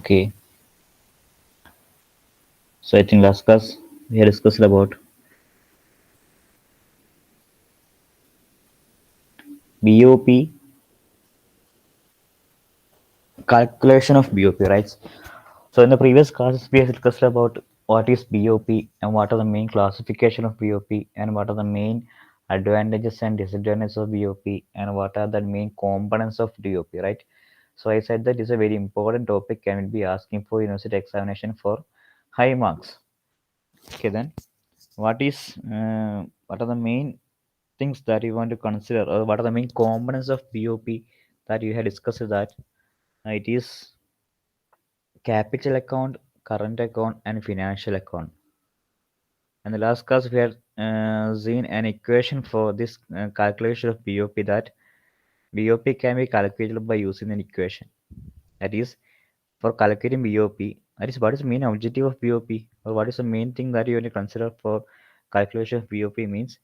Okay, so I think last class we had discussed about BOP, calculation of BOP, right? So in the previous classes we have discussed about what is BOP and what are the main classification of BOP and what are the main advantages and disadvantages of BOP and what are the main components of DOP, right? So I said that is a very important topic and will be asking for university examination for high marks. Okay, then what are the main things that you want to consider, or what are the main components of BOP that you had discussed? That it is capital account, current account, and financial account. And the last class we had seen an equation for this calculation of BOP, that BOP can be calculated by using an equation. That is, for calculating BOP, that is what is the main objective of BOP, or what is the main thing that you want to consider for calculation of BOP means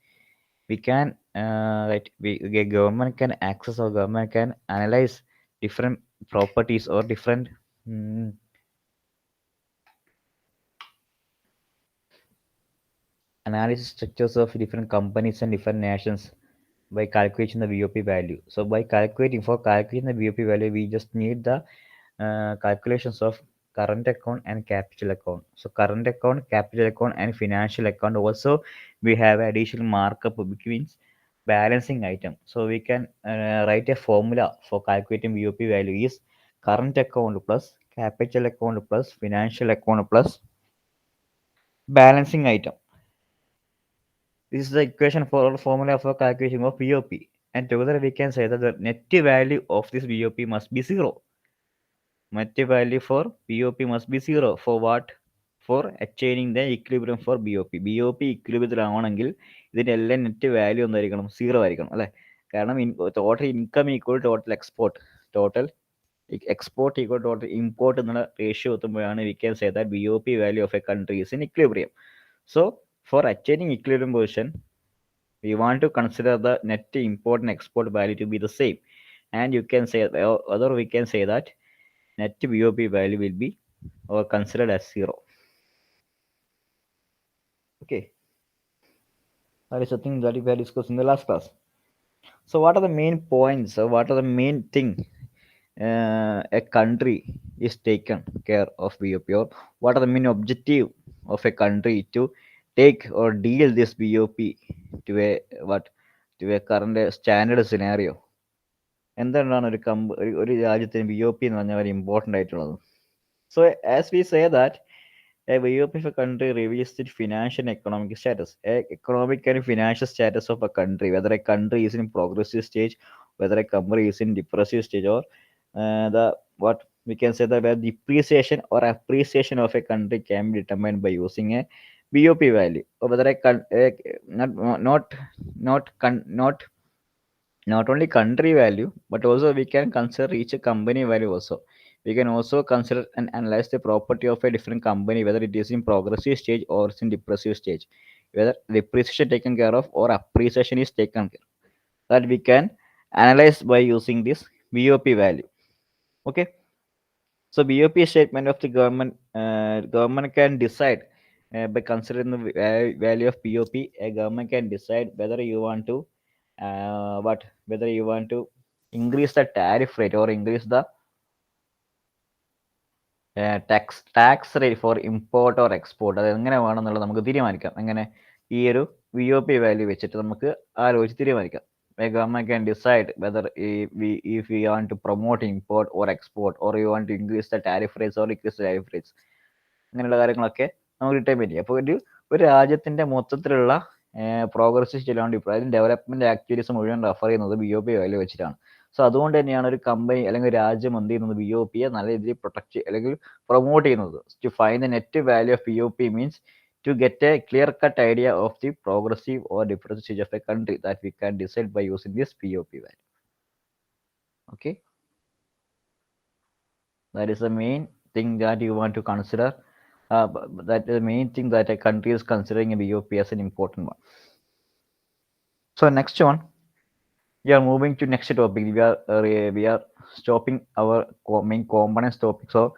we can the government can access, or government can analyze different properties or different mm, analysis structures of different companies and different nations by calculating the VOP value. So by calculating the VOP value, we just need the calculations of current account and capital account. So current account, capital account, and financial account. Also, we have additional markup which means balancing item. So we can write a formula for calculating VOP value is current account plus capital account plus financial account plus balancing item. This is the equation for formula for calculation of VOP. And together we can say that the net value of this VOP must be zero. Net value for BOP must be zero. For what? For attaining the equilibrium for BOP. BOP ഇക്വിലിബ്രിയത്തിലാണെങ്കിൽ ഇതിന്റെ എല്ലാം net value എന്തായിരിക്കണം? Zero ആയിരിക്കണം അല്ലേ? കാരണം total income equal total export, total export equal to total import എന്നുള്ള ratio എത്തുമ്പോഴാണ് we can say that BOP value of a country is in equilibrium. So for attaining equilibrium position, we want to consider the net import and export value to be the same, and you can say, or we can say that net BOP value will be or considered as zero. Okay, that is the thing that we had discussed in the last class. So what are the main points, or what are the main thing a country is taken care of BOP, or what are the main objective of a country to take or deal this BOP to a what, to a current standard scenario? എന്താണ് ഒരു രാജ്യത്തിന് BOP എന്ന് പറഞ്ഞാൽ very important ആയിട്ടുള്ളത്? So as we say that a BOP of a country reveals the financial and economic status, economic and financial status of a country, whether a country is in progressive stage, whether a country is in depressive stage, or the what we can say that where depreciation or appreciation of a country can be determined by using a BOP value, or whether not not not not not only country value, but also we can consider each company value also. We can also consider and analyze the property of a different company, whether it is in progressive stage or it's in depressive stage, whether depreciation taken care of or appreciation is taken care, that we can analyze by using this BOP value. Okay, so BOP statement of the government, government can decide by considering the value of BOP. A government can decide whether you want to whether you want to increase the tariff rate or increase the tax rate for import or export. അത് എങ്ങനെ വേണമെന്നുള്ളത് നമുക്ക് തീരുമാനിക്കാം. എങ്ങനെ? ഈ ഒരു VOP value വെച്ചിട്ട് നമുക്ക് ആലോചിച്ച് തീരുമാനിക്കാം. A government can decide whether if we want to promote import or export, or you want to increase the tariff rates or decrease the tariff rates. അങ്ങനെയുള്ള കാര്യങ്ങളൊക്കെ നമുക്ക് ഡിറ്റർമൈൻ ചെയ്യാം. അപ്പോൾ ഒരു രാജ്യത്തിന്റെ മൊത്തത്തിലുള്ള പ്രോഗ്രസീവ് സ്റ്റേജിലാണ് ഇപ്പോൾ അതിന് ഡെവലപ്മെന്റ് ആക്ടിവിറ്റീസ് മുഴുവൻ റെഫർ ചെയ്യുന്നത് BOP വാല്യൂ വെച്ചിട്ടാണ്. സോ അതുകൊണ്ട് തന്നെയാണ് ഒരു കമ്പനി അല്ലെങ്കിൽ ഒരു രാജ്യം എന്ത് ചെയ്യുന്നത് BOPയെ നല്ല രീതിയിൽ പ്രൊട്ടക്ട് അല്ലെങ്കിൽ പ്രൊമോട്ട് ചെയ്യുന്നത്. To find the net value of BOP means to get a clear-cut idea of the progressive or depressive stage of a country, that we can decide by using this BOP value. Okay, that is the main thing that you want to consider. That is the main thing that a country is considering a BOP as an important one. So next one, we are moving to next topic. We are stopping our main components topic. So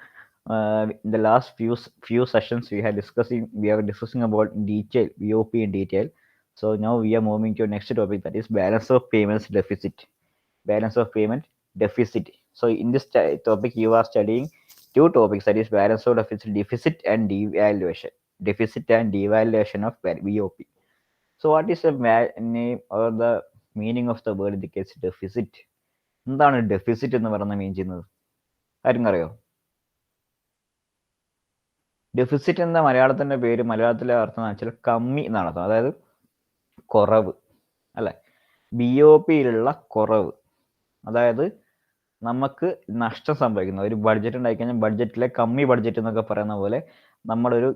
In the last few sessions we are discussing about detail VOP in detail. So now we are moving to next topic, that is balance of payments deficit. Balance of payment deficit. So in this topic you are studying two topics, that is balance of deficit and devaluation. Deficit and devaluation of VOP. So what is the name or the meaning of the word in the case deficit? എന്താണ് deficit എന്ന് പറയുന്നത് മീൻ ചെയ്യുന്നത്? ആരും അറിയോ? Deficit എന്ന മലയാളത്തിന്റെ പേര്, മലയാളത്തിലെ അർത്ഥം എന്ന് വെച്ചാൽ കമ്മി എന്നാണ് അർത്ഥം, അതായത് കുറവ് അല്ലെ. BOPയിലുള്ള കുറവ്, അതായത് നമുക്ക് നഷ്ടം സംഭവിക്കുന്ന ഒരു ബഡ്ജറ്റ് ഉണ്ടായിക്കഴിഞ്ഞാൽ ബഡ്ജറ്റിലെ കമ്മി ബഡ്ജറ്റ് എന്നൊക്കെ പറയുന്ന പോലെ നമ്മളൊരു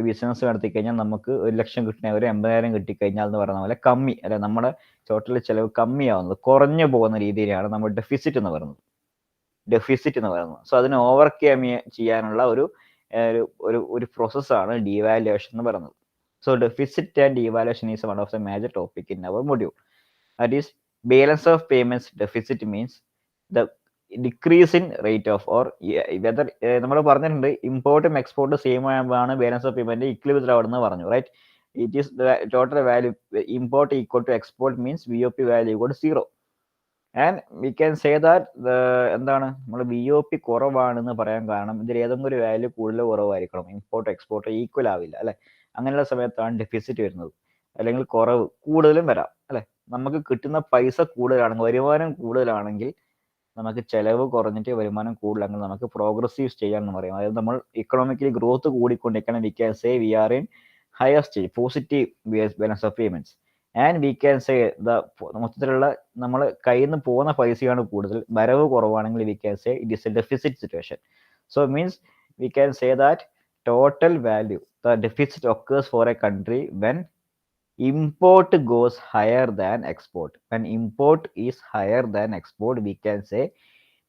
ബിസിനസ് നടത്തി കഴിഞ്ഞാൽ നമുക്ക് 1,00,000 കിട്ടണ ഒരു 80,000 കിട്ടിക്കഴിഞ്ഞാൽ എന്ന് പറയുന്ന പോലെ കമ്മി അല്ലെ, നമ്മുടെ ടോട്ടൽ ചെലവ് കമ്മിയാവുന്നത്, കുറഞ്ഞു പോകുന്ന രീതിയിലാണ് നമ്മൾ ഡെഫിസിറ്റ് എന്ന് പറയുന്നത്. സോ അതിനെ ഓവർകം ചെയ്യാനുള്ള ഒരു പ്രോസസ്സാണ് ഡീവാലുവേഷൻ എന്ന് പറയുന്നത്. So deficit and devaluation is one of the major topic in our module. That is balance of payments deficit means the decrease in rate of or whether, നമ്മൾ പറഞ്ഞിട്ടുണ്ട് ഇമ്പോർട്ടും എക്സ്പോർട്ടും സെയിം ആണ് ബാലൻസ് ഓഫ് പേയ്മെന്റ് ഇക്വിലിബ്രിയം ആവുമെന്ന് പറഞ്ഞു, right. It is total value import equal to export means VOP value equal to 0. And we can say that എന്താണ് നമ്മൾ VOP കുറവാണെന്ന് പറയാൻ കാരണം ഇതിൽ ഏതെങ്കിലും ഒരു വാല്യൂ കൂടുതൽ കുറവായിരിക്കണം, ഇമ്പോർട്ട് എക്സ്പോർട്ട് ഈക്വൽ ആവില്ല അല്ലെ. അങ്ങനെയുള്ള സമയത്താണ് ഡെഫിസിറ്റ് വരുന്നത്. അല്ലെങ്കിൽ കുറവ് കൂടുതലും വരാം അല്ലെ. നമുക്ക് കിട്ടുന്ന പൈസ കൂടുതലാണെങ്കിൽ, വരുമാനം കൂടുതലാണെങ്കിൽ നമുക്ക് ചെലവ് കുറഞ്ഞിട്ട് വരുമാനം കൂടുതലാണെങ്കിൽ നമുക്ക് പ്രോഗ്രസീവ് സ്റ്റേജ് ആണെന്ന് പറയും. അതായത് നമ്മൾ ഇക്കണോമിക്കലി ഗ്രോത്ത് കൂടിക്കൊണ്ടിരിക്കണം. We can say we are in higher stage, positive balance of payments. And we can say മൊത്തത്തിലുള്ള നമ്മൾ കയ്യിൽ നിന്ന് പോകുന്ന പൈസയാണ് കൂടുതൽ, വരവ് കുറവാണെങ്കിൽ we can say it is a deficit situation. So means we can say that total value the deficit occurs for a country when import goes higher than export. When import is higher than export, we can say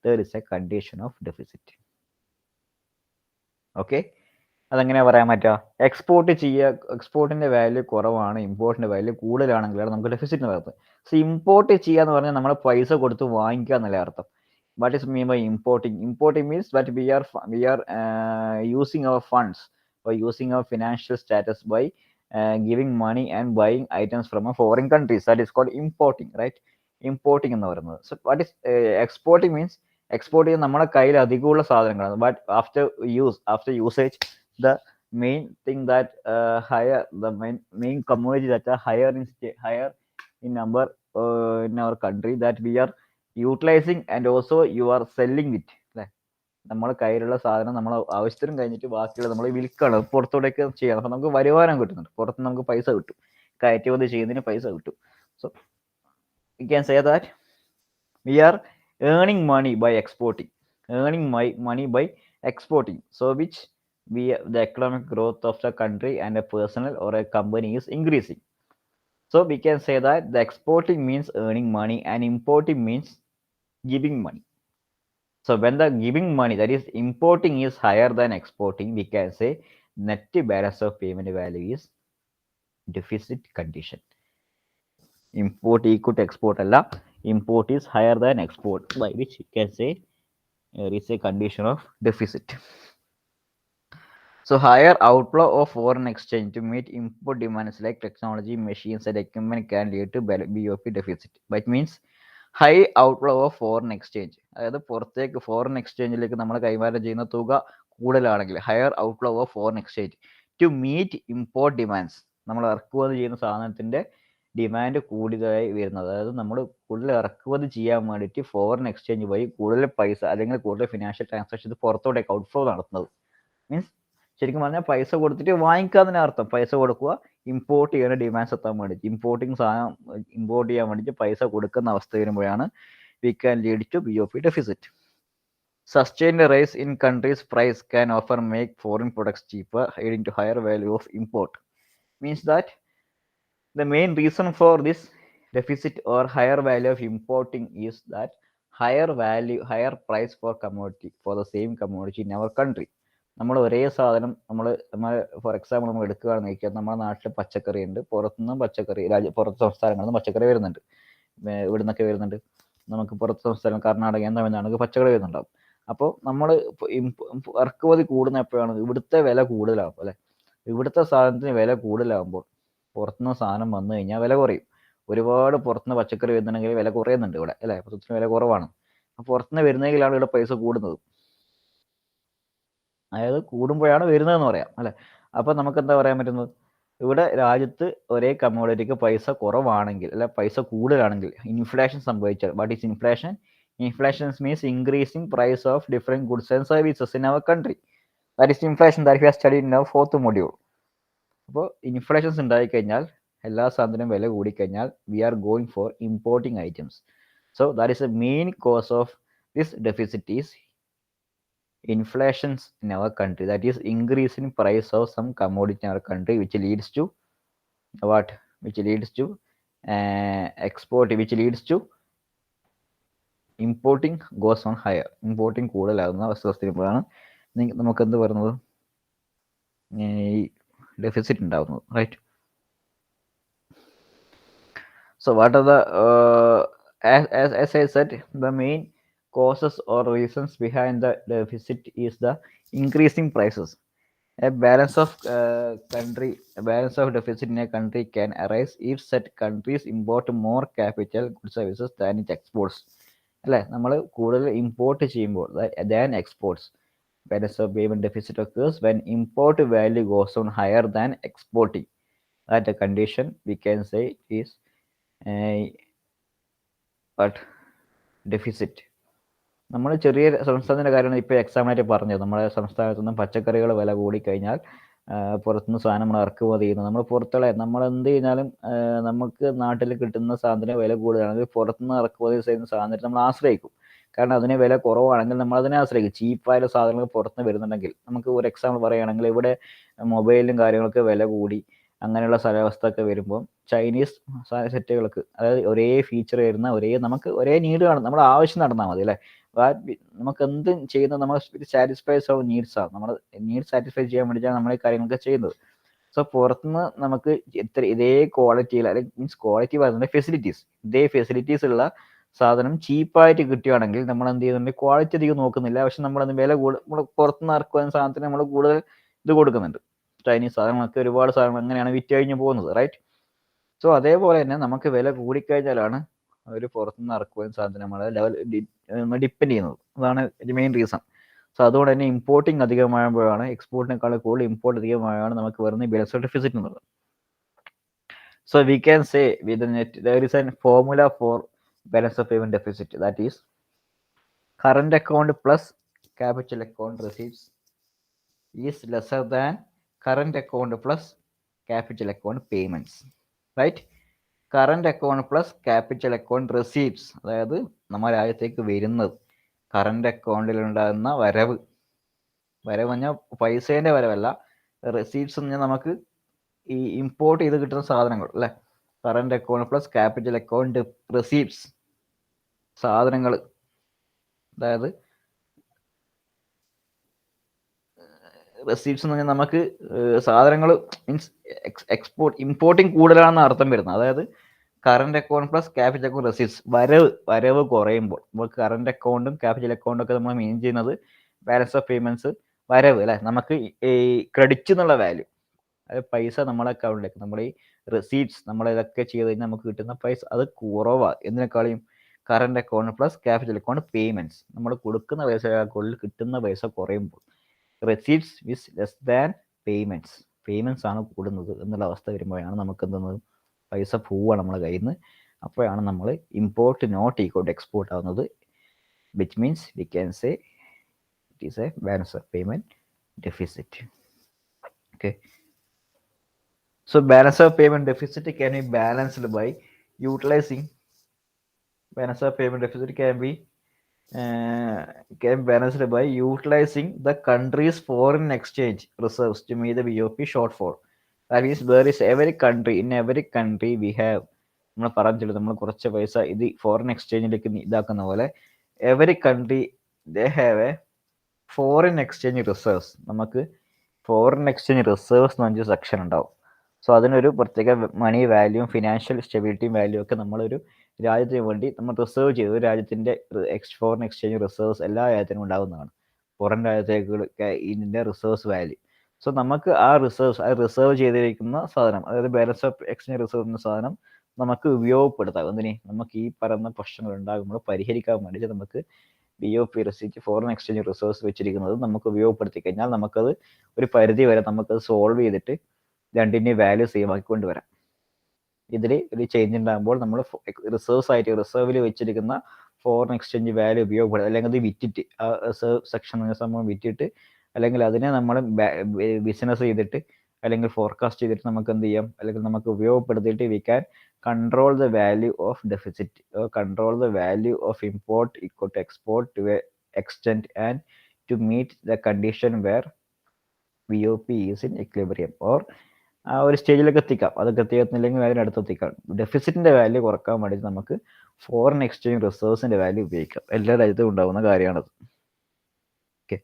there is a condition of deficit. Okay, അതെങ്ങനെയാ പറയാൻ പറ്റുക? എക്സ്പോർട്ടിന്റെ value കുറവാണ്, ഇമ്പോർട്ടിന്റെ value കൂടുതലാണെങ്കിലാണ് നമുക്ക് deficit വരുന്നത്. So import ചെയ്യുക എന്ന് പറഞ്ഞാൽ നമ്മൾ പൈസ കൊടുത്ത് വാങ്ങിക്കുക എന്നല്ല അർത്ഥം. What is mean by importing? Importing means that we are using our funds by using our financial status by giving money and buying items from a foreign countries. That is called importing, right? Importing എന്ന് പറയുന്നത്. So what is exporting means? Export ചെയ്യുന്ന നമ്മുടെ കയ്യിൽ അധികമുള്ള സാധനങ്ങളാണ്. But after usage, the main thing that the main commodity that are higher in number in our country that we are utilizing and also you are selling it. നമ്മുടെ കയ്യിലുള്ള സാധനം നമ്മൾ ആവശ്യത്തിനും കഴിഞ്ഞിട്ട് ബാക്കിയുള്ള നമ്മൾ വിൽക്കണം, പുറത്തോടേക്ക് ചെയ്യണം. അപ്പൊ നമുക്ക് വരുമാനം കിട്ടുന്നുണ്ട്, പുറത്ത് നമുക്ക് പൈസ കിട്ടും, കയറ്റുമതി ചെയ്യുന്നതിന് പൈസ കിട്ടും. So we can say that we are earning money by exporting, so which the economic growth of the country and a personal or a company is increasing. So we can say that the exporting means earning money and importing means giving money. So when the giving money, that is importing, is higher than exporting, we can say net balance of payment value is deficit condition. Import equal to export alla, import is higher than export, by which we can say there is a condition of deficit. So higher outflow of foreign exchange to meet import demands like technology, machines and equipment can lead to BOP deficit. That means high outflow of foreign exchange, അതായത് പുറത്തേക്ക് foreign എക്സ്ചേഞ്ചിലേക്ക് നമ്മൾ കൈമാറ്റം ചെയ്യുന്ന തുക കൂടുതലാണെങ്കിൽ higher outflow of foreign exchange to meet import demands, നമ്മൾ ഇറക്കുമതി ചെയ്യുന്ന സാധനത്തിന്റെ ഡിമാൻഡ് കൂടുതലായി വരുന്നത്, അതായത് നമ്മൾ കൂടുതൽ ഇറക്കുമതി ചെയ്യാൻ വേണ്ടിയിട്ട് ഫോറിൻ എക്സ്ചേഞ്ച് വഴി കൂടുതൽ പൈസ അല്ലെങ്കിൽ കൂടുതൽ ഫിനാൻഷ്യൽ ട്രാൻസാക്ഷൻസ് പുറത്തോട്ടേക്ക് ഔട്ട്ഫ്ലോ നടത്തുന്നത്. മീൻസ് ശരിക്കും പറഞ്ഞാൽ പൈസ കൊടുത്തിട്ട് വാങ്ങിക്കാതിന് അർത്ഥം, പൈസ കൊടുക്കുക ഇമ്പോർട്ട് ചെയ്യുന്ന ഡിമാൻഡ്സ് എത്താൻ വേണ്ടിയിട്ട്, സാധനം ഇമ്പോർട്ട് ചെയ്യാൻ വേണ്ടിയിട്ട് പൈസ കൊടുക്കുന്ന അവസ്ഥ വരുമ്പോഴാണ് we can lead to BOP deficit. Sustained rise in country's price can often make foreign products cheaper, leading to higher value of import. Means that the main reason for this deficit or higher value of importing is that higher price for the same commodity in our country. നമ്മൾ ഒരേ സാധനം നമ്മൾ for example നമ്മൾ എടുക്കുകയാണെന്ന് വെച്ചാൽ നമ്മുടെ നാട്ടിൽ പച്ചക്കറി ഉണ്ട്, പുറത്തുനിന്നും പുറത്ത് സംസ്ഥാനങ്ങളിൽ നിന്ന് പച്ചക്കറി വരുന്നുണ്ട്. ഇവിടെ നിന്നൊക്കെ വരുന്നുണ്ട്, നമുക്ക് പുറത്ത് സംസ്ഥാനം കർണാടക തമിഴ്നാട് പച്ചക്കറി വരുന്നുണ്ടാവും. അപ്പോൾ നമ്മൾ ഇറക്കുമതി കൂടുന്ന എപ്പോഴാണ്? ഇവിടുത്തെ വില കൂടുതലാകും അല്ലേ? ഇവിടുത്തെ സാധനത്തിന് വില കൂടുതലാകുമ്പോൾ പുറത്തുനിന്ന് സാധനം വന്നു കഴിഞ്ഞാൽ വില കുറയും. ഒരുപാട് പുറത്തുനിന്ന് പച്ചക്കറി വരുന്നുണ്ടെങ്കിൽ വില കുറയുന്നുണ്ട് ഇവിടെ അല്ലേ? പുറത്തുനിന്ന് വില കുറവാണ്. അപ്പോൾ പുറത്തുനിന്ന് വരുന്നെങ്കിലാണ് ഇവിടെ പൈസ കൂടുന്നത്. അതായത് കൂടുമ്പോഴാണ് വരുന്നതെന്ന് പറയാം അല്ലേ? അപ്പോൾ നമുക്ക് എന്താ പറയാൻ പറ്റുന്നത്? ഇവിടെ രാജ്യത്ത് ഒരേ കമ്മോഡിറ്റിക്ക് പൈസ കുറവാണെങ്കിൽ അല്ല പൈസ കൂടുതലാണെങ്കിൽ ഇൻഫ്ലേഷൻ സംഭവിച്ചാൽ, what is inflation? Inflation means increasing price of different goods and services in our country. That is inflation that we have studied in our 4th module. അപ്പോൾ ഇൻഫ്ലേഷൻസ് ഉണ്ടായിക്കഴിഞ്ഞാൽ, എല്ലാ സാധനവും വില കൂടിക്കഴിഞ്ഞാൽ we are going for importing items. So that is a main cause of this deficit is inflations in our country, that is increase in price of some commodity in our country, which leads to what? Which leads to export, which leads to importing goes on higher. Importing കൂടുതലാകുന്ന അവസ്ഥ വരുമ്പോഴാണ് നമുക്ക് എന്ത് പറയുന്നത്? ഈ deficit ഉണ്ടാകുന്നത്, right? So what are the as I said, the main causes or reasons behind the deficit is the increasing prices. A balance of deficit in a country can arise if said countries import more capital goods services than it exports. അല്ലേ? നമ്മൾ കൂടുതൽ import ചെയ്യുമ്പോൾ than exports. Balance of payment deficit occurs when import value goes on higher than exporting. That a condition we can say is but deficit. നമ്മൾ ചെറിയ സംസ്ഥാനത്തിൻ്റെ കാര്യമാണ് ഇപ്പോൾ എക്സാമ്പിളായിട്ട് പറഞ്ഞത്. നമ്മുടെ സംസ്ഥാനത്തു നിന്നും പച്ചക്കറികൾ വില കൂടിക്കഴിഞ്ഞാൽ പുറത്തുനിന്ന് സാധനം നമ്മൾ ഇറക്കുമതി ചെയ്യുന്നത്, നമ്മൾ പുറത്തുള്ള നമ്മൾ എന്ത് കഴിഞ്ഞാലും നമുക്ക് നാട്ടിൽ കിട്ടുന്ന സാധനത്തിന് വില കൂടുതലാണെങ്കിൽ പുറത്തുനിന്ന് ഇറക്കുമതി ചെയ്യുന്ന സാധനത്തിന് നമ്മൾ ആശ്രയിക്കും. കാരണം അതിന് വില കുറവാണെങ്കിൽ നമ്മൾ അതിനെ ആശ്രയിക്കും. ചീപ്പായ സാധനങ്ങൾ പുറത്തുനിന്ന് വരുന്നുണ്ടെങ്കിൽ, നമുക്ക് ഒരു എക്സാമ്പിൾ പറയുകയാണെങ്കിൽ ഇവിടെ മൊബൈലിലും കാര്യങ്ങൾക്ക് വില കൂടി അങ്ങനെയുള്ള സ്ഥലാവസ്ഥയൊക്കെ വരുമ്പോൾ ചൈനീസ് സെറ്റുകൾക്ക്, അതായത് ഒരേ ഫീച്ചർ വരുന്ന നമുക്ക് ഒരേ നീഡ് കാണും, നമ്മുടെ ആവശ്യം നടന്നാൽ മതി അല്ലേ? നമുക്ക് എന്തും ചെയ്യുന്നത് നമ്മൾ സാറ്റിസ്ഫൈസ് ഓഫ് നീഡ്സ് ആണ്. നമ്മൾ നീഡ് സാറ്റിസ്ഫൈ ചെയ്യാൻ വേണ്ടിയിട്ടാണ് നമ്മൾ ഈ കാര്യങ്ങളൊക്കെ ചെയ്യുന്നത്. സോ പുറത്തുനിന്ന് നമുക്ക് ഇതേ ക്വാളിറ്റിയിൽ, അല്ലെങ്കിൽ മീൻസ് ക്വാളിറ്റി പറയുന്നത് ഫെസിലിറ്റീസ്, ഇതേ ഫെസിലിറ്റീസ് ഉള്ള സാധനം ചീപ്പായിട്ട് കിട്ടുകയാണെങ്കിൽ നമ്മൾ എന്ത് ചെയ്യുന്നുണ്ട്? ക്വാളിറ്റി അധികം നോക്കുന്നില്ല, പക്ഷെ നമ്മളത് വില നമ്മൾ പുറത്തുനിന്ന് ഇറക്കുന്ന സാധനത്തിന് നമ്മൾ കൂടുതൽ ഇത് കൊടുക്കുന്നുണ്ട്. ചൈനീസ് സാധനങ്ങളൊക്കെ ഒരുപാട് സാധനങ്ങൾ അങ്ങനെയാണ് വിറ്റ് കഴിഞ്ഞ് പോകുന്നത്, റൈറ്റ്? സോ അതേപോലെ തന്നെ നമുക്ക് വില കൂടിക്കഴിഞ്ഞാലാണ് അവർ പുറത്തുനിന്ന് ഇറക്കുകയും സാധനം നമ്മളെ ഡിപ്പെൻഡ് ചെയ്യുന്നത്. അതാണ് മെയിൻ റീസൺ. സോ അതുകൊണ്ട് തന്നെ ഇമ്പോർട്ടിങ് അധികമാകുമ്പോഴാണ്, എക്സ്പോർട്ടിനേക്കാൾ കൂടുതൽ ഇമ്പോർട്ട് അധികമായാണ് നമുക്ക് വരുന്ന ബാലൻസ് ഡെഫിസിറ്റ് എന്നുള്ളത്. So we can say with net there is an formula for balance of payment deficit, that is current account plus capital account receipts is lesser than current account plus capital account payments, right? Current account plus capital account receipts, അതായത് നമ്മുടെ രാജ്യത്തേക്ക് വരുന്നത്, current അക്കൗണ്ടിൽ ഉണ്ടാകുന്ന വരവ് പറഞ്ഞാൽ പൈസേൻ്റെ വരവല്ല, receipts എന്ന് പറഞ്ഞാൽ നമുക്ക് ഈ ഇമ്പോർട്ട് ചെയ്ത് കിട്ടുന്ന സാധനങ്ങൾ അല്ലേ? Current account plus capital account receipts, സാധനങ്ങൾ, അതായത് റെസീപ്റ്റ്സ് എന്ന് പറഞ്ഞാൽ നമുക്ക് സാധനങ്ങൾ മീൻസ് ഇമ്പോർട്ടിങ് കൂടുതലാണെന്ന് അർത്ഥം വരുന്നത്. അതായത് current account plus capital account receipts, വരവ് കുറയുമ്പോൾ നമുക്ക് കറന്റ് അക്കൗണ്ടും ക്യാപിറ്റൽ അക്കൗണ്ടും ഒക്കെ നമ്മൾ മെയിൻ ചെയ്യുന്നത് ബാലൻസ് ഓഫ് പേയ്മെന്റ്സ്, വരവ് അല്ലേ? നമുക്ക് ഈ ക്രെഡിറ്റ് എന്നുള്ള വാല്യൂ, അതായത് പൈസ നമ്മളെ അക്കൗണ്ടിലേക്ക്, നമ്മൾ ഈ റെസീപ്റ്റ്സ് നമ്മൾ ഇതൊക്കെ ചെയ്ത് കഴിഞ്ഞാൽ നമുക്ക് കിട്ടുന്ന പൈസ അത് കുറവാണ്. എന്തിനേക്കാളും current account plus capital account payments, നമ്മൾ കൊടുക്കുന്ന പൈസ അക്കൗണ്ടിൽ കിട്ടുന്ന പൈസ കുറയുമ്പോൾ receipts is less than payments ആണ് കൂടുന്നത് എന്നുള്ള അവസ്ഥ വരുമ്പോഴാണ് നമുക്ക് എന്തെന്നത് പൈസ പോവുക നമ്മളെ കയ്യിൽ നിന്ന്. അപ്പോഴാണ് നമ്മൾ import not equal to export ആവുന്നത്, which means we can say it is a balance of payment deficit. Okay, so balance of payment deficit can be balanced by utilizing balance of payment deficit can be balanced by utilizing the country's foreign exchange reserves to meet the BOP shortfall. That means there is every country, in every country we have, നമ്മൾ പറഞ്ഞിട്ട് നമ്മൾ കുറച്ച് പൈസ ഇത് foreign എക്സ്ചേഞ്ചിലേക്ക് ഇതാക്കുന്ന പോലെ every country they have A foreign exchange reserves. നമുക്ക് foreign exchange reserves എന്ന് പറഞ്ഞൊരു സെക്ഷൻ ഉണ്ടാവും. സോ അതിനൊരു പ്രത്യേക മണി വാല്യൂവും ഫിനാൻഷ്യൽ സ്റ്റെബിലിറ്റിയും വാല്യൂ ഒക്കെ നമ്മളൊരു രാജ്യത്തിന് വേണ്ടി നമ്മൾ റിസർവ് ചെയ്ത് രാജ്യത്തിൻ്റെ ഫോറിൻ എക്സ്ചേഞ്ച് റിസർവ്സ് എല്ലാ രാജ്യത്തിനും ഉണ്ടാകുന്നതാണ്. പുറം രാജ്യത്തേക്ക് ഇതിൻ്റെ റിസർവ്സ് വാല്യൂ. സോ നമുക്ക് ആ റിസർവ് ചെയ്തിരിക്കുന്ന സാധനം, അതായത് ബാലൻസ് ഓഫ് എക്സ്ചേഞ്ച് റിസർവ് എന്ന സാധനം നമുക്ക് ഉപയോഗപ്പെടുത്താം. നമുക്ക് ഈ പറയുന്ന പ്രശ്നങ്ങൾ ഉണ്ടാകുമ്പോൾ പരിഹരിക്കാൻ വേണ്ടിയിട്ട് നമുക്ക് BOP receipt, foreign exchange reserves വെച്ചിരിക്കുന്നത് നമുക്ക് ഉപയോഗപ്പെടുത്തി കഴിഞ്ഞാൽ നമുക്കത് ഒരു പരിധി വരെ നമുക്കത് സോൾവ് ചെയ്തിട്ട് രണ്ടിൻ്റെയും വാല്യൂ സെയിം ആക്കി കൊണ്ടുവരാം. ഇതിൽ ഒരു ചേഞ്ച് ഉണ്ടാകുമ്പോൾ നമ്മൾ റിസർവിൽ വെച്ചിരിക്കുന്ന ഫോറിൻ എക്സ്ചേഞ്ച് വാല്യൂ ഉപയോഗപ്പെടുത്തുക, അല്ലെങ്കിൽ അത് വിറ്റിട്ട് ആ റിസർവ് സെക്ഷൻ സംഭവം വിറ്റിട്ട്, അല്ലെങ്കിൽ അതിനെ നമ്മൾ ബിസിനസ് ചെയ്തിട്ട് അല്ലെങ്കിൽ ഫോർകാസ്റ്റ് ചെയ്തിട്ട് നമുക്ക് എന്ത് ചെയ്യാം, അല്ലെങ്കിൽ നമുക്ക് ഉപയോഗപ്പെടുത്തിയിട്ട് we can control the value of deficit or control the value of import equal to export to a extent and to meet the condition where BOP is in equilibrium or ആ ഒരു സ്റ്റേജിലേക്ക് എത്തിക്കാം. അതൊക്കെ എത്തിക്കുന്നില്ലെങ്കിൽ അതിനടുത്ത് എത്തിക്കാം. ഡെഫിസിറ്റിന്റെ വാല്യൂ കുറക്കാൻ വേണ്ടിയിട്ട് നമുക്ക് ഫോറിൻ എക്സ്ചേഞ്ച് റിസർവ്സിന്റെ വാല്യൂ ഉപയോഗിക്കാം. എല്ലാ രാജ്യത്തും ഉണ്ടാകുന്ന കാര്യമാണത്. ഓക്കെ,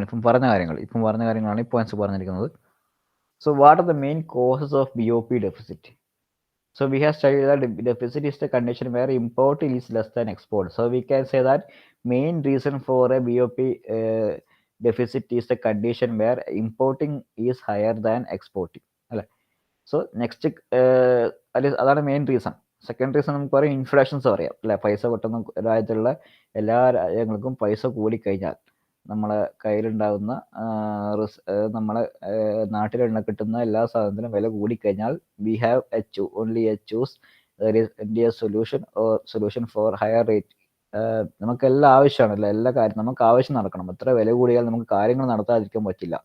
ഇപ്പം പറഞ്ഞ കാര്യങ്ങളാണ് ഈ പോയിന്റ്സ് പറഞ്ഞിരിക്കുന്നത്. So what are the main causes of BOP deficit? So we have studied that deficit is the condition where import is less than export. So we can say that main reason for a BOP deficit is the condition where importing is higher than exporting. So next അതാണ് main reason. Second reason നമുക്ക് പറയാം ഇൻഫ്ലേഷൻസ് പറയാം അല്ലെ. പൈസ പെട്ടെന്ന് രാജ്യത്തുള്ള എല്ലാ രാജ്യങ്ങൾക്കും പൈസ കൂടിക്കഴിഞ്ഞാൽ നമ്മളെ കയ്യിലുണ്ടാകുന്ന നമ്മളെ നാട്ടിൽ കിട്ടുന്ന എല്ലാ സാധനത്തിനും വില കൂടിക്കഴിഞ്ഞാൽ we have only a choose there is India solution for higher rate. നമുക്കെല്ലാം ആവശ്യമാണല്ലോ, എല്ലാ കാര്യം നമുക്ക് ആവശ്യം നടക്കണം. എത്ര വില കൂടിയാൽ നമുക്ക് കാര്യങ്ങൾ നടത്താതിരിക്കാൻ പറ്റില്ല.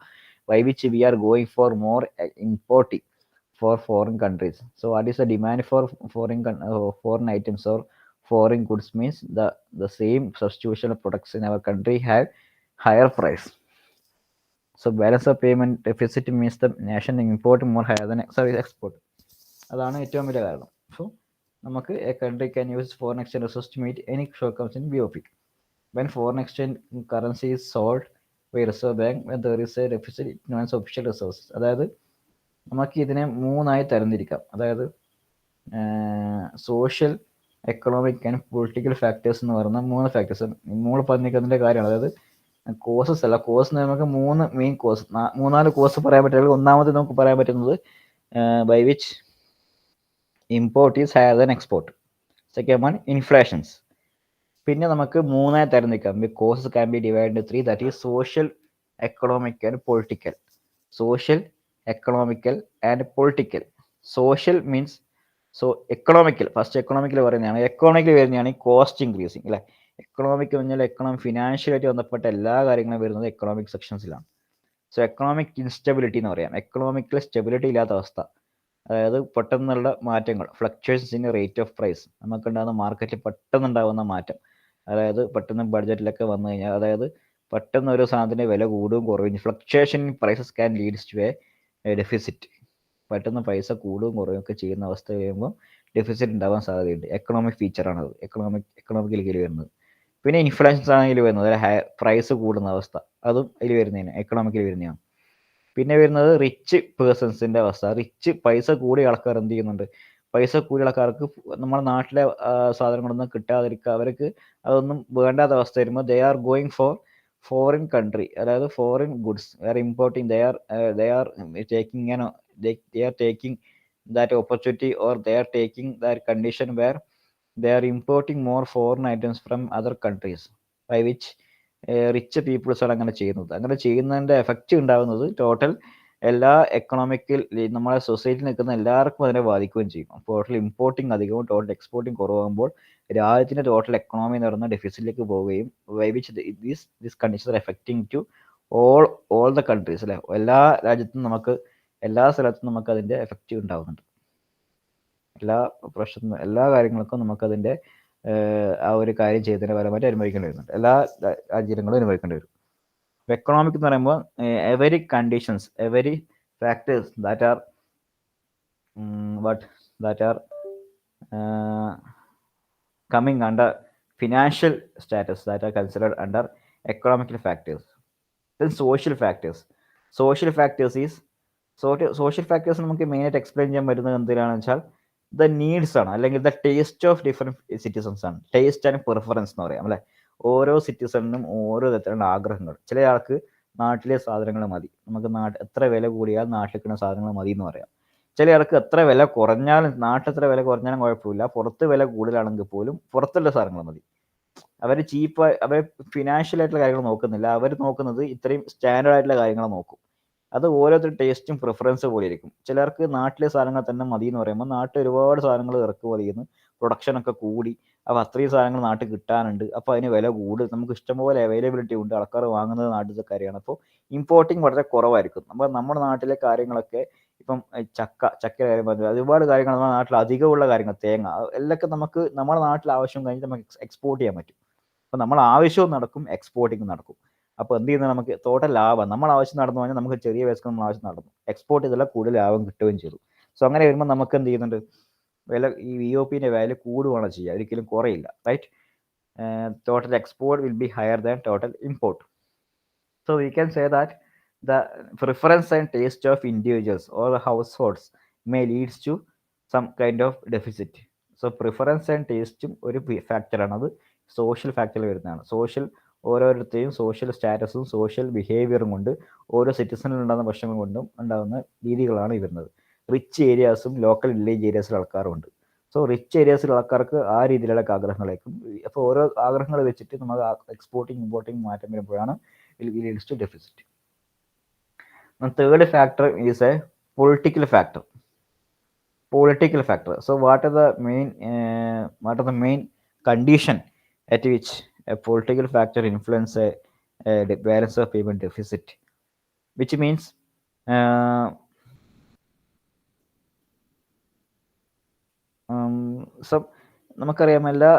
By which we are going for more importing for foreign countries. So what is the demand for foreign items or foreign goods means the same substitution of products in our country have higher price. So balance of payment deficit means the nation import more higher than export. അതാണ് ഏറ്റവും വലിയ കാരണം. So നമുക്ക് a country can use foreign exchange reserves to meet any shortcomings in BOP. When foreign exchange currency is sold by Reserve Bank, when there is a deficit it means official reserves. അതായത് നമുക്ക് ഇതിനെ മൂന്നായി തരംതിരിക്കാം. അതായത് social, economic and political factors എന്ന് പറയുന്ന മൂന്ന് factors നമ്മൾ പറഞ്ഞിരിക്കുന്നതിൻ്റെ കാര്യമാണ്. അതായത് കോസസ് അല്ല, കോസ് നമുക്ക് മൂന്ന് മെയിൻ കോസ്, മൂന്നാല് കോസ് പറയാൻ പറ്റില്ല. ഒന്നാമത് നമുക്ക് പറയാൻ പറ്റുന്നത് by which import is higher than export. Second one inflations. പിന്നെ നമുക്ക് മൂന്നായി തരംതിരിക്കാം. Causes can be divide in three, that is social, economic and political. Social, economical and political. Social means economical, first economical പറയുന്നതാണ്. Economical വരുന്നതാണ് ഈ cost increasing അല്ലെ. Economic പറഞ്ഞാൽ ഫിനാൻഷ്യലായിട്ട് ബന്ധപ്പെട്ട എല്ലാ കാര്യങ്ങളും വരുന്നത് എക്കണോമിക് സെക്ഷൻസിലാണ്. സോ എക്കണോമിക് ഇൻസ്റ്റെബിലിറ്റി എന്ന് പറയാം. എക്കണോമിക്കൽ സ്റ്റെബിലിറ്റി ഇല്ലാത്ത അവസ്ഥ, അതായത് പെട്ടെന്നുള്ള മാറ്റങ്ങൾ, fluctuations in rate of price, നമുക്കുണ്ടാകുന്ന മാർക്കറ്റിൽ പെട്ടെന്നുണ്ടാകുന്ന മാറ്റം. അതായത് പെട്ടെന്ന് ബഡ്ജറ്റിലൊക്കെ വന്നു കഴിഞ്ഞാൽ, അതായത് പെട്ടെന്ന് ഒരു സാധനത്തിൻ്റെ വില കൂടുകയും കുറയും. Fluctuation in prices can leads to a deficit. പെട്ടെന്ന് പൈസ കൂടുകയും കുറയുകയും ഒക്കെ ചെയ്യുന്ന അവസ്ഥ കഴിയുമ്പോൾ ഡെഫിസിറ്റ് ഉണ്ടാവാൻ സാധ്യതയുണ്ട്. എക്കണോമിക് ഫീച്ചറാണത്, എക്കണോമിക്കലിൽ വരുന്നത്. പിന്നെ ഇൻഫ്ലേഷൻസ് ആണെങ്കിൽ വരുന്നത് പ്രൈസ് കൂടുന്ന അവസ്ഥ, അതും അതിൽ വരുന്നതാണ്, എക്കണോമിക്കൽ വരുന്നതാണ്. പിന്നെ വരുന്നത് റിച്ച് പേഴ്സൺസിൻ്റെ അവസ്ഥ. റിച്ച് പൈസ കൂടിയ ആൾക്കാർ എന്ത് ചെയ്യുന്നുണ്ട്, പൈസ കൂടിയ ആൾക്കാർക്ക് നമ്മുടെ നാട്ടിലെ സാധനങ്ങളൊന്നും കിട്ടാതിരിക്കുക, അവർക്ക് അതൊന്നും വേണ്ടാത്ത അവസ്ഥ വരുമ്പോൾ they are going for foreign country, അതായത് foreign goods they are importing, they are taking that opportunity, or they are taking that condition where they are importing more foreign items from other countries, by which rich peoples ആണ് അങ്ങനെ ചെയ്യുന്നത്. അങ്ങനെ ചെയ്യുന്നതിൻ്റെ effect ഉണ്ടാകുന്നത് total എല്ലാ economical നമ്മുടെ സൊസൈറ്റിയിൽ നിൽക്കുന്ന എല്ലാവർക്കും അതിനെ ബാധിക്കുകയും ചെയ്യും. ടോട്ടൽ ഇമ്പോർട്ടിങ് അധികവും ടോട്ടൽ എക്സ്പോർട്ടിങ് കുറവാകുമ്പോൾ രാജ്യത്തിൻ്റെ ടോട്ടൽ എക്കണോമി എന്ന് പറയുന്ന ഡെഫിസിറ്റിലേക്ക് പോവുകയും, by which this conditions are affecting to all the countries അല്ലെ. എല്ലാ രാജ്യത്തും നമുക്ക്, എല്ലാ സ്ഥലത്തും നമുക്ക് അതിൻ്റെ എഫക്റ്റ് ഉണ്ടാകുന്നുണ്ട്. എല്ലാ കാര്യങ്ങൾക്കും നമുക്കതിൻ്റെ ആ ഒരു കാര്യം ചെയ്തതിൻ്റെ ഫലമായിട്ട് അനുഭവിക്കേണ്ടി വരുന്നുണ്ട്. എല്ലാ രാജ്യങ്ങളും അനുഭവിക്കേണ്ടി വരും. എക്കണോമിക് എന്ന് പറയുമ്പോൾ every conditions, every factors that are coming under financial status that are considered under economical factors. Then social factors. Social factors is social factors നമുക്ക് മെയിനായിട്ട് എക്സ്പ്ലെയിൻ ചെയ്യാൻ പറ്റുന്നത് എന്തിനാണെന്ന് വെച്ചാൽ ദ നീഡ്സ് ആണ്, അല്ലെങ്കിൽ the taste of different citizens ആണ്. Taste and preference എന്ന് പറയാം അല്ലേ. ഓരോ സിറ്റിസണിനും ഓരോ തരത്തിലുള്ള ആഗ്രഹങ്ങൾ. ചില ആൾക്ക് നാട്ടിലെ സാധനങ്ങൾ മതി, നമുക്ക് എത്ര വില കൂടിയാൽ നാട്ടിൽ കിട്ടുന്ന സാധനങ്ങൾ മതി എന്ന് പറയാം. ചില ആൾക്ക് എത്ര വില കുറഞ്ഞാലും, നാട്ടിൽ എത്ര വില കുറഞ്ഞാലും കുഴപ്പമില്ല, പുറത്ത് വില കൂടുതലാണെങ്കിൽ പോലും പുറത്തുള്ള സാധനങ്ങൾ മതി. അവർ ചീപ്പായി, അവർ ഫിനാൻഷ്യൽ ആയിട്ടുള്ള കാര്യങ്ങൾ നോക്കുന്നില്ല, അവർ നോക്കുന്നത് ഇത്രയും സ്റ്റാൻഡേർഡ് ആയിട്ടുള്ള കാര്യങ്ങൾ നോക്കും. അത് ഓരോരുത്തരുടെ ടേസ്റ്റും പ്രിഫറൻസ് പോലെ ഇരിക്കും. ചിലർക്ക് നാട്ടിലെ സാധനങ്ങൾ തന്നെ മതി എന്ന് പറയുമ്പോൾ നാട്ടിൽ ഒരുപാട് സാധനങ്ങൾ ഇറക്കുമതി ചെയ്യുന്നു, പ്രൊഡക്ഷനൊക്കെ കൂടി, അപ്പോൾ അത്രയും സാധനങ്ങൾ നാട്ടിൽ കിട്ടാനുണ്ട്, അപ്പോൾ അതിന് വില കൂടും, നമുക്ക് ഇഷ്ടംപോലെ അവൈലബിലിറ്റി ഉണ്ട്, ആൾക്കാർ വാങ്ങുന്നത് നാട്ടിലത്തെ കാര്യമാണ്. അപ്പോൾ ഇമ്പോർട്ടിങ് വളരെ കുറവായിരിക്കും. നമ്മുടെ നാട്ടിലെ കാര്യങ്ങളൊക്കെ ഇപ്പം ചക്കയുടെ കാര്യം പറഞ്ഞു, ഒരുപാട് കാര്യങ്ങൾ നമ്മുടെ നാട്ടിൽ അധികമുള്ള കാര്യങ്ങൾ, തേങ്ങ എല്ലൊക്കെ നമുക്ക് നമ്മുടെ നാട്ടിൽ ആവശ്യം കഴിഞ്ഞിട്ട് നമുക്ക് എക്സ്പോർട്ട് ചെയ്യാൻ പറ്റും. അപ്പോൾ നമ്മൾ ആവശ്യവും നടക്കും, എക്സ്പോർട്ടിങ് നടക്കും. അപ്പോൾ എന്ത് ചെയ്യുന്നത്, നമുക്ക് ടോട്ടൽ ലാഭം, നമ്മുടെ ആവശ്യം നടന്നു കഴിഞ്ഞാൽ നമുക്ക് ചെറിയ പൈസക്ക് നമ്മൾ ആവശ്യം നടന്നു, എക്സ്പോർട്ട് ചെയ്താൽ കൂടുതൽ ലാഭം കിട്ടുകയും ചെയ്തു. സോ അങ്ങനെ വരുമ്പോൾ നമുക്ക് എന്ത് ചെയ്യുന്നുണ്ട്, വില, ഈ VOPൻ്റെ വാല്യൂ കൂടുകയാണ് ചെയ്യുക, ഒരിക്കലും കുറയില്ല. Right. Total export will be higher than total import. So we can say that the preference and taste of individuals or the households may leads to some kind of deficit. So preference and tasteും ഒരു ഫാക്ടറാണ്, അത് social ഫാക്ടറിൽ വരുന്നതാണ്. ഓരോരുത്തരെയും social സ്റ്റാറ്റസും social ബിഹേവിയറും കൊണ്ട്, ഓരോ സിറ്റിസണിൽ ഉണ്ടാകുന്ന പ്രശ്നങ്ങൾ കൊണ്ടും ഉണ്ടാകുന്ന രീതികളാണ് ഈ വരുന്നത്. റിച്ച് ഏരിയാസും ലോക്കൽ വില്ലേജ് ഏരിയാസിലെ ആൾക്കാരുണ്ട്. സോ റിച്ച് ഏരിയാസിലെ ആൾക്കാർക്ക് ആ രീതിയിലുള്ള ആഗ്രഹങ്ങളായിരിക്കും. അപ്പോൾ ഓരോ ആഗ്രഹങ്ങൾ വെച്ചിട്ട് നമുക്ക് എക്സ്പോർട്ടിങ് ഇമ്പോർട്ടിങ് മാറ്റം വരുമ്പോഴാണ് it leads to deficit. The third factor is a political factor. So what are the main condition at which a political factor influence a balance of payment deficit, which means so നമുക്കറിയാം എല്ലാ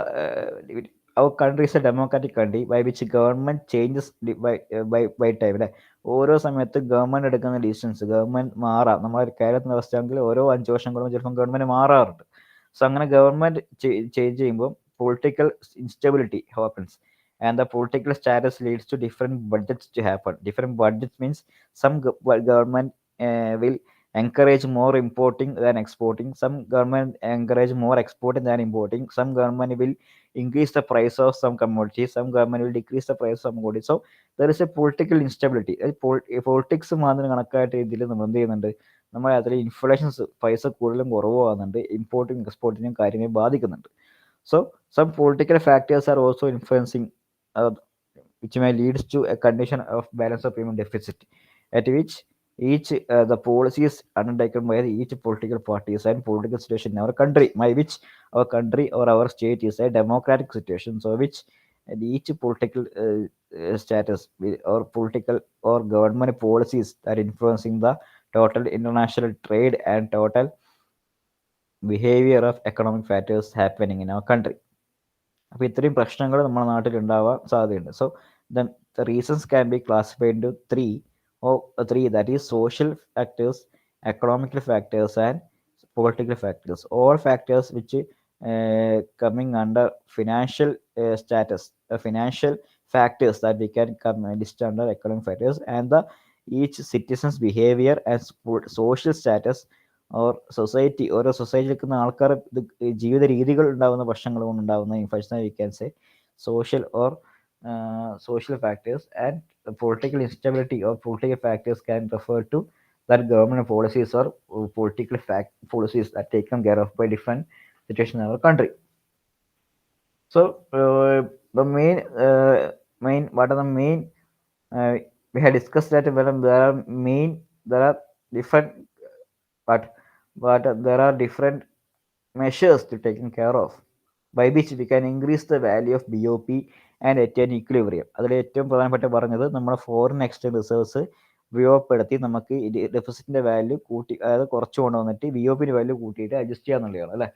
our country is a democratic country by which government changes by time അല്ലേ. ഓരോ സമയത്ത് government എടുക്കുന്ന decisions, government മാറാം. നമ്മുടെ കേരളത്തിൻ്റെ അവസ്ഥയാണെങ്കിൽ ഓരോ 5 വർഷം കൂടുമ്പോൾ ചിലപ്പം ഗവൺമെൻറ് മാറാറുണ്ട്. സോ അങ്ങനെ ഗവൺമെൻറ് ചേഞ്ച് ചെയ്യുമ്പോൾ political instability happens and the political status leads to different budgets to happen. Different budgets means some government will encourage more importing than exporting, some government encourage more exporting than importing, some government will increase the price of some commodities, some government will decrease the price of some commodities. So there is a political instability. Politics മാത്രം കണക്കായിട്ട് രീതിയിൽ നമ്മൾ എന്ത് ചെയ്യുന്നുണ്ട്, നമ്മൾ അതിൽ ഇൻഫ്ലേഷൻസ്, പൈസ കൂടുതലും കുറവാകുന്നുണ്ട്, importing എക്സ്പോർട്ടിനും കാര്യമായി ബാധിക്കുന്നുണ്ട്. So some political factors are also influencing which may leads to a condition of balance of payment deficit at which each the policies undertaken by each political parties and political situation in our country, by which our country or our state is a democratic situation, so which each political status or political or government policies are influencing the total international trade and total behavior of economic factors happening in our country. അപ്പോൾ ഇത്രയും പ്രശ്നങ്ങൾ നമ്മുടെ നാട്ടിൽ ഉണ്ടാവാൻ സാധ്യതയുണ്ട്. So the reasons can be classified into three, that is social factors, economical factors and political factors. All factors which coming under financial status, financial factors that we can come list under economic factors, and the each citizen's behavior and social status or society, ഓരോ സൊസൈറ്റിയിൽ നിൽക്കുന്ന ആൾക്കാർ ജീവിത രീതികൾ ഉണ്ടാകുന്ന പ്രശ്നങ്ങൾ കൊണ്ടുണ്ടാകുന്ന inflation V can say social factors, and the political instability or political factors can refer to that government policies or political policies that taken care of by different situations in our country. So the main what are the main we had discussed that there are different but there are different measures to taken care of by which we can increase the value of BOP and attain equilibrium. അതിൽ ഏറ്റവും പ്രധാനപ്പെട്ട പറഞ്ഞത് നമ്മുടെ foreign exchange reserves ഉപയോഗപ്പെടുത്തി നമുക്ക് ഡെഫിസിറ്റിന്റെ value കൂട്ടി, അതായത് കുറച്ച് കൊണ്ടുവന്നിട്ട് BOPന്റെ വാല്യൂ കൂട്ടിയിട്ട് അഡ്ജസ്റ്റ് ചെയ്യാന്നുള്ളതാണ് അല്ലേ.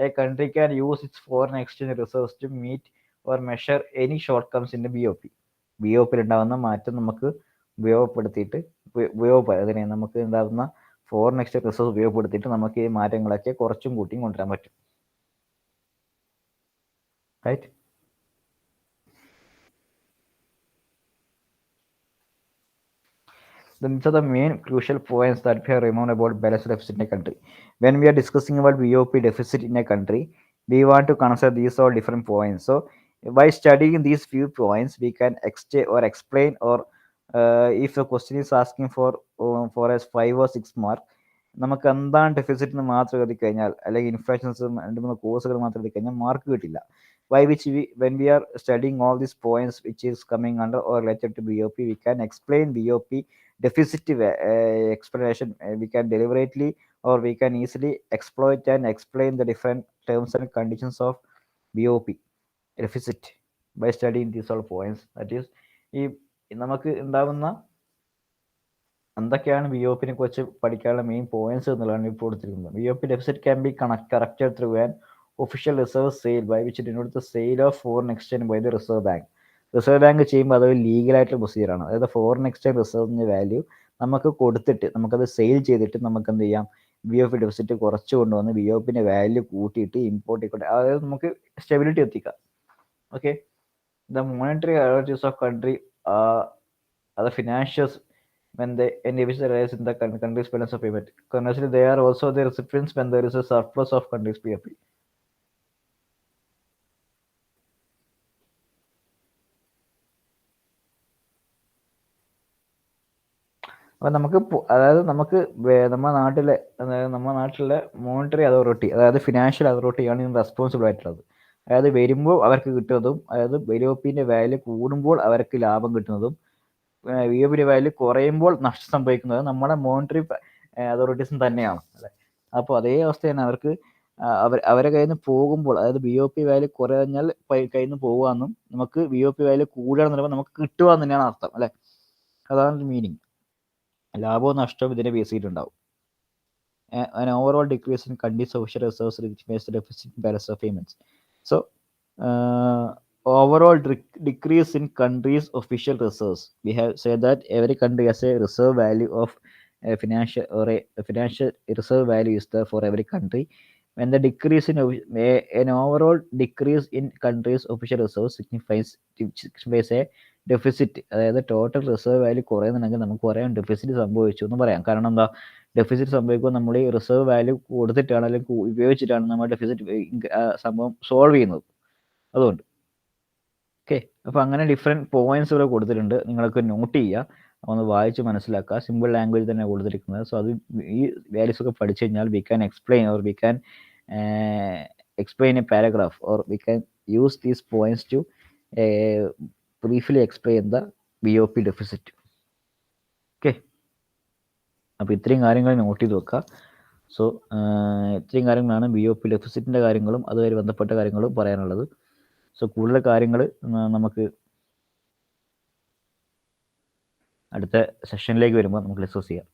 A country can use its foreign exchange reserves to meet or measure any short comes in BOPയിൽ ഉണ്ടാകുന്ന മാറ്റം നമുക്ക് ഉപയോഗപ്പെടുത്തിയിട്ട് അതിനെ നമുക്ക് ഉണ്ടാകുന്ന ഫോറിൻ എക്സ്ചേഞ്ച് റിസർവ്സ് ഉപയോഗപ്പെടുത്തിയിട്ട് നമുക്ക് ഈ മാറ്റങ്ങളൊക്കെ കുറച്ചും കൂട്ടിയും കൊണ്ടുവരാൻ പറ്റും. Right? Then these are the main crucial points that we have remembered about balance deficit in a country. When we are discussing about BOP deficit in a country, we want to consider these all different points. So by studying these few points, we can exchange or explain, or if the question is asking for a 5 or 6 mark, നമുക്ക് എന്താണ് deficit എന്ന് മാത്രം എഴുതി കഴിഞ്ഞാൽ, അല്ലെങ്കിൽ ഇൻഫ്ലേഷൻസും 2 3 കോഴ്സുകൾ മാത്രം എഴുതി കഴിഞ്ഞാൽ മാർക്ക് കിട്ടില്ല. By which when we are studying all these points which is coming under or related to BOP, we can explain BOP deficit explanation. We can deliberately or we can easily exploit and explain the different terms and conditions of BOP deficit by studying these all points. That is, ഈ നമുക്ക് ഉണ്ടാവുന്ന എന്തൊക്കെയാണ് B O പിനെ കുറിച്ച് പഠിക്കാനുള്ള main points എന്നുള്ളതാണ് ഇപ്പോൾ കൊടുത്തിരിക്കുന്നത്. B O P deficit can be corrected through an official reserve sale by which denote the sale of foreign exchange by the reserve bank. Reserve bank ചെയ്യുമ്പോൾ അതൊരു ലീഗലായിട്ടുള്ള പ്രൊസീജിയറാണ്. അതായത് ഫോറിൻ എക്സ്ചേഞ്ച് റിസർവിൻ്റെ വാല്യൂ നമുക്ക് കൊടുത്തിട്ട് നമുക്കത് sale ചെയ്തിട്ട് നമുക്ക് എന്ത് ചെയ്യാം, ബി ഒ പി ഡെഫിസിറ്റ് കുറച്ച് കൊണ്ടുവന്ന് ബി ഒ പിൻ്റെ വാല്യൂ കൂട്ടിയിട്ട് ഇമ്പോർട്ട് ചെയ്തിട്ട് അതായത് നമുക്ക് സ്റ്റെബിലിറ്റി എത്തിക്കാം. Okay, the monetary authorities of country are the financials when they individuals arise in the country's balance of payment. Conversely, they are also the recipients when there is a surplus of country's PFP. അപ്പോൾ നമുക്ക് അതായത് നമുക്ക് നമ്മുടെ നാട്ടിലെ monetary authority, അതായത് financial അതോറിറ്റിയാണ് ഇതിന് responsible ആയിട്ടുള്ളത്. അതായത് വരുമ്പോൾ അവർക്ക് കിട്ടുന്നതും, അതായത് ബിഒപിൻ്റെ വാല്യൂ കൂടുമ്പോൾ അവർക്ക് ലാഭം കിട്ടുന്നതും, ബിഒപിൻ്റെ വാല്യൂ കുറയുമ്പോൾ നഷ്ടം സംഭവിക്കുന്നത് നമ്മുടെ മോണിറ്ററി അതോറിറ്റീസും തന്നെയാണ് അല്ലേ. അപ്പോൾ അതേ അവസ്ഥ തന്നെ അവർക്ക് അവരെ കയ്യിൽ നിന്ന് പോകുമ്പോൾ, അതായത് ബി ഒ പി വാല്യൂ കുറഞ്ഞാൽ കയ്യിൽ നിന്ന് പോകുകയെന്നും നമുക്ക് ബി ഒ പി വാല്യൂ കൂടുകയാണെന്ന് പറയുമ്പോൾ നമുക്ക് കിട്ടുക എന്ന് തന്നെയാണ് അർത്ഥം അല്ലേ. അതാണ് മീനിങ്. ലാഭവും നഷ്ടവും ഇതിനെ ബേസ് ചെയ്തിട്ടുണ്ടാവും. An overall decrease in country's official reserves which makes the deficit in balance of payments. So overall decrease in country's official reserves, we have said that every country has a reserve value of a financial or a financial reserve value is there for every country. When the decrease in an overall decrease in country's official reserves signifies a deficit, അതായത് total reserve value കുറയുന്നുണ്ടെങ്കിൽ നമുക്ക് പറയാം deficit സംഭവിച്ചു എന്ന് പറയാം. കാരണം എന്താ, deficit സംഭവിക്കുമ്പോൾ നമ്മൾ ഈ റിസർവ് വാല്യൂ കൊടുത്തിട്ടാണ് അല്ലെങ്കിൽ ഉപയോഗിച്ചിട്ടാണ് നമ്മൾ ഡെഫിസിറ്റ് സംഭവം സോൾവ് ചെയ്യുന്നത്. അതുകൊണ്ട് ഓക്കെ, അപ്പോൾ അങ്ങനെ ഡിഫറെൻറ്റ് പോയിന്റ്സ് ഇവിടെ കൊടുത്തിട്ടുണ്ട്. നിങ്ങൾക്ക് നോട്ട് ചെയ്യുക, ഒന്ന് വായിച്ച് മനസ്സിലാക്കുക. സിമ്പിൾ ലാംഗ്വേജ് തന്നെ കൊടുത്തിരിക്കുന്നത്. സോ അത് ഈ വാല്യൂസ് ഒക്കെ പഠിച്ചു കഴിഞ്ഞാൽ we can explain or we can explain a paragraph or we can use these points to briefly explain the BOP deficit. Okay, അപ്പോൾ ഇത്രയും കാര്യങ്ങൾ നോട്ട് ചെയ്ത് വെക്കുക. സോ ഇത്രയും കാര്യങ്ങളാണ് BOP ഡെഫിസിറ്റിൻ്റെ കാര്യങ്ങളും അതുമായി ബന്ധപ്പെട്ട കാര്യങ്ങളും പറയാനുള്ളത്. സോ കൂടുതൽ കാര്യങ്ങൾ നമുക്ക് അടുത്ത സെഷനിലേക്ക് വരുമ്പോൾ നമുക്ക് ഡിസ്കസ് ചെയ്യാം.